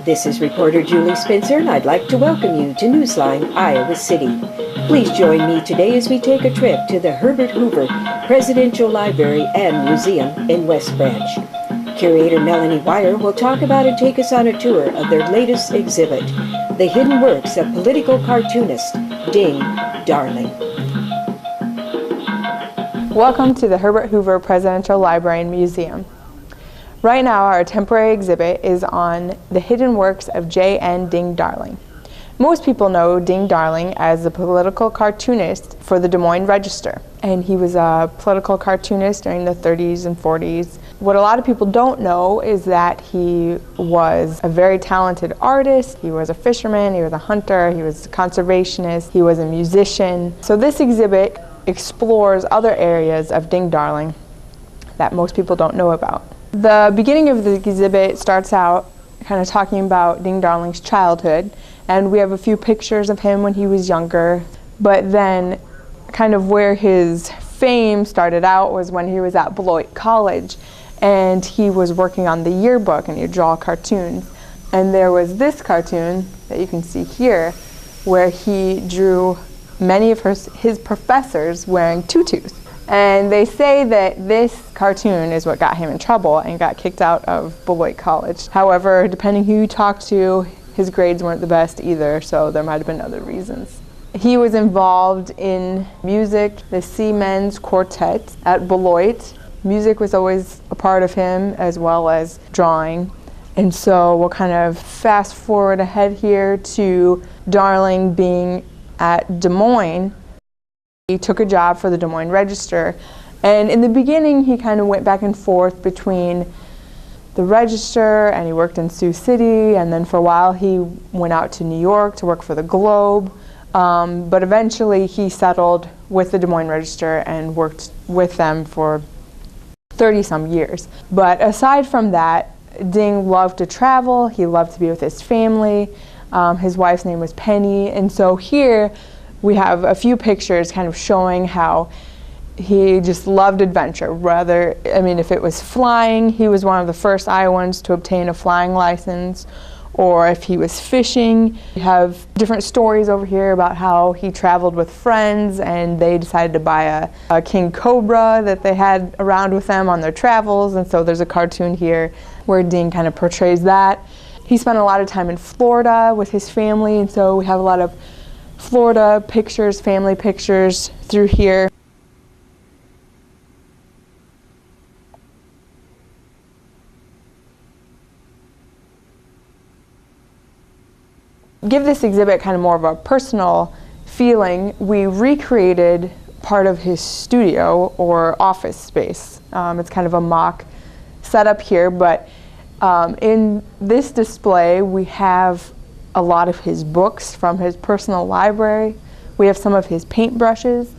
This is reporter Julie Spencer, and I'd like to welcome you to Newsline Iowa City. Please join me today as we take a trip to the Herbert Hoover Presidential Library and Museum in West Branch. Curator Melanie Wire will talk about and take us on a tour of their latest exhibit, The Hidden Works of Political Cartoonist Ding Darling. Welcome to the Herbert Hoover Presidential Library and Museum. Right now, our temporary exhibit is on the hidden works of J.N. Ding Darling. Most people know Ding Darling as a political cartoonist for the Des Moines Register, and he was a political cartoonist during the 30s and 40s. What a lot of people don't know is that he was a very talented artist. He was a fisherman, he was a hunter, he was a conservationist, he was a musician. So this exhibit explores other areas of Ding Darling that most people don't know about. The beginning of the exhibit starts out kind of talking about Ding Darling's childhood, and we have a few pictures of him when he was younger, but then kind of where his fame started out was when he was at Beloit College, and he was working on the yearbook and he'd draw cartoons. And there was this cartoon that you can see here where he drew many of his professors wearing tutus. And they say that this cartoon is what got him in trouble and got kicked out of Beloit College. However, depending who you talk to, his grades weren't the best either, so there might have been other reasons. He was involved in music, the Seamen's Quartet at Beloit. Music was always a part of him, as well as drawing. And so we'll kind of fast forward ahead here to Darling being at Des Moines. He took a job for the Des Moines Register, and in the beginning he kind of went back and forth between the Register, and he worked in Sioux City, and then for a while he went out to New York to work for the Globe, but eventually he settled with the Des Moines Register and worked with them for 30-some years. But aside from that, Ding loved to travel, he loved to be with his family. His wife's name was Penny, and so here we have a few pictures kind of showing how he just loved adventure. If it was flying, he was one of the first Iowans to obtain a flying license, or if he was fishing. We have different stories over here about how he traveled with friends and they decided to buy a king cobra that they had around with them on their travels, and so there's a cartoon here where Ding kind of portrays that. He spent a lot of time in Florida with his family, and so we have a lot of Florida pictures, family pictures through here. Give this exhibit kind of more of a personal feeling. We recreated part of his studio or office space. It's kind of a mock setup here, but in this display we have a lot of his books from his personal library. We have some of his paintbrushes,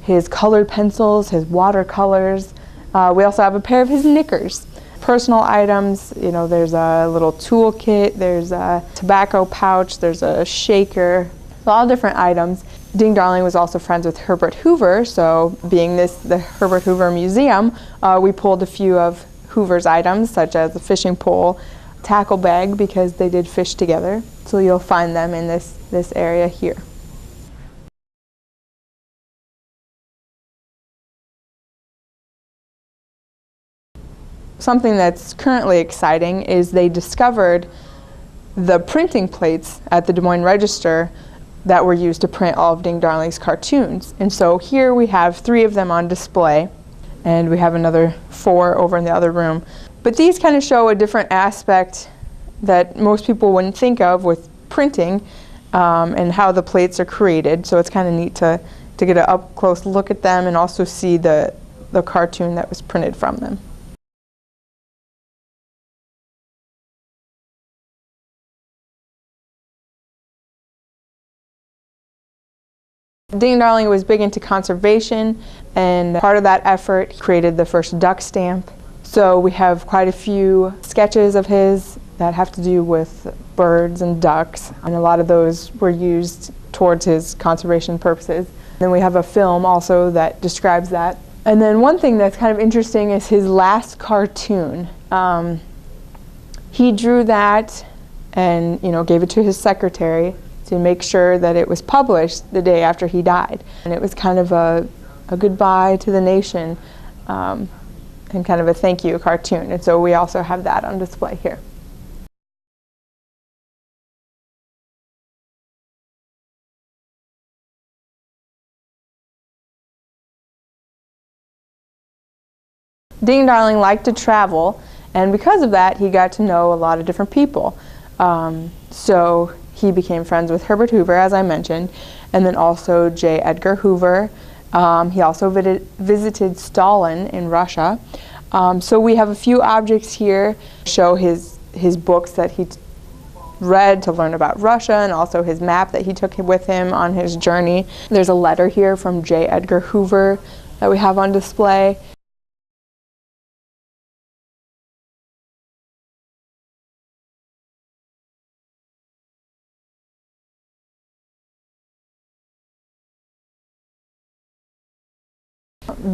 his colored pencils, his watercolors. We also have a pair of his knickers. Personal items, there's a little toolkit, there's a tobacco pouch, there's a shaker, all different items. Ding Darling was also friends with Herbert Hoover, so being the Herbert Hoover Museum, we pulled a few of Hoover's items, such as a fishing pole, tackle bag, because they did fish together. So you'll find them in this area here. Something that's currently exciting is they discovered the printing plates at the Des Moines Register that were used to print all of Ding Darling's cartoons. And so here we have 3 of them on display, and we have another 4 over in the other room. But these kind of show a different aspect that most people wouldn't think of with printing and how the plates are created. So it's kind of neat to get an up-close look at them and also see the cartoon that was printed from them. Ding Darling was big into conservation, and part of that effort, he created the first duck stamp. So we have quite a few sketches of his that have to do with birds and ducks, and a lot of those were used towards his conservation purposes. Then we have a film also that describes that. And then one thing that's kind of interesting is his last cartoon. He drew that and gave it to his secretary to make sure that it was published the day after he died. And it was kind of a goodbye to the nation and kind of a thank you cartoon. And so we also have that on display here. Ding Darling liked to travel, and because of that, he got to know a lot of different people. So he became friends with Herbert Hoover, as I mentioned, and then also J. Edgar Hoover. He also visited Stalin in Russia. So we have a few objects here show his books that he read to learn about Russia, and also his map that he took with him on his journey. There's a letter here from J. Edgar Hoover that we have on display.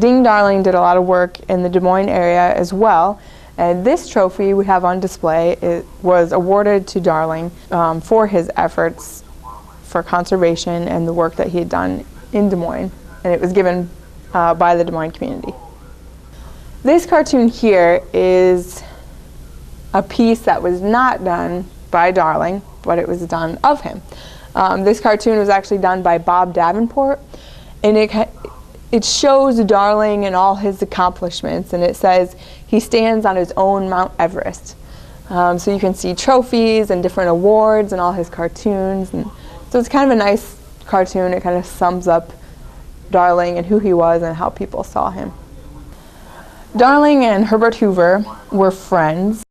Ding Darling did a lot of work in the Des Moines area as well, and this trophy we have on display was awarded to Darling for his efforts for conservation and the work that he had done in Des Moines, and it was given by the Des Moines community. This cartoon here is a piece that was not done by Darling, but it was done of him. This cartoon was actually done by Bob Davenport, and it shows Darling and all his accomplishments, and it says he stands on his own Mount Everest. So you can see trophies and different awards and all his cartoons, and so it's kind of a nice cartoon. It kind of sums up Darling and who he was and how people saw him. Darling and Herbert Hoover were friends.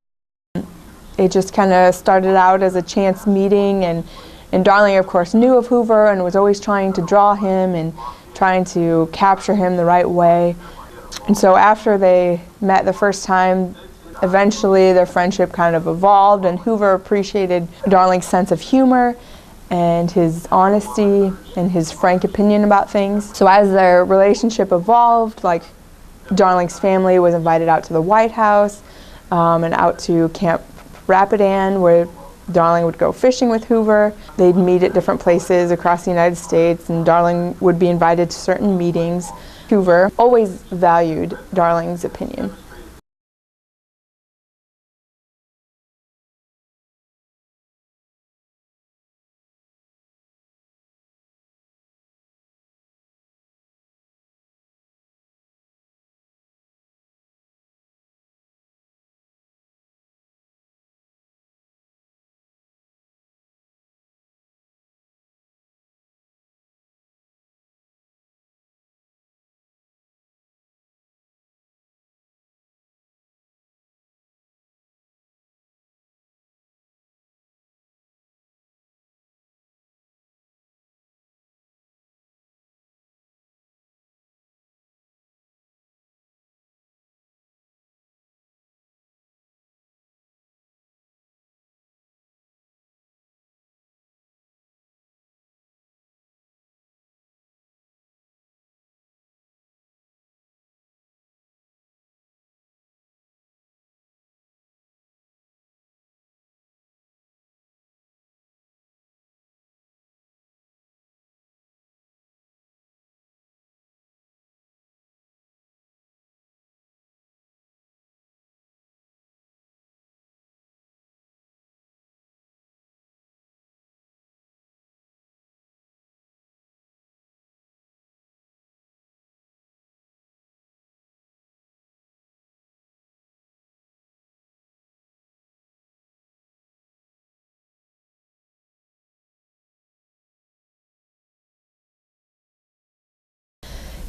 It just kind of started out as a chance meeting, and Darling of course knew of Hoover and was always trying to draw him and trying to capture him the right way. And so after they met the first time, eventually their friendship kind of evolved, and Hoover appreciated Darling's sense of humor and his honesty and his frank opinion about things. So as their relationship evolved, like Darling's family was invited out to the White House and out to Camp Rapidan, where Darling would go fishing with Hoover. They'd meet at different places across the United States, and Darling would be invited to certain meetings. Hoover always valued Darling's opinion.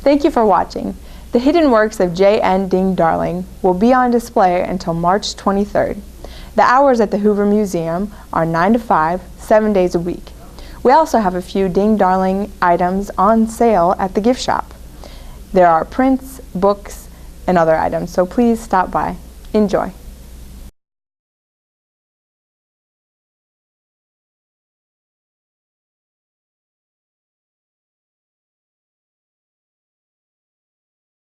Thank you for watching. The hidden works of J.N. Ding Darling will be on display until March 23rd. The hours at the Hoover Museum are 9 to 5, 7 days a week. We also have a few Ding Darling items on sale at the gift shop. There are prints, books, and other items, so please stop by. Enjoy.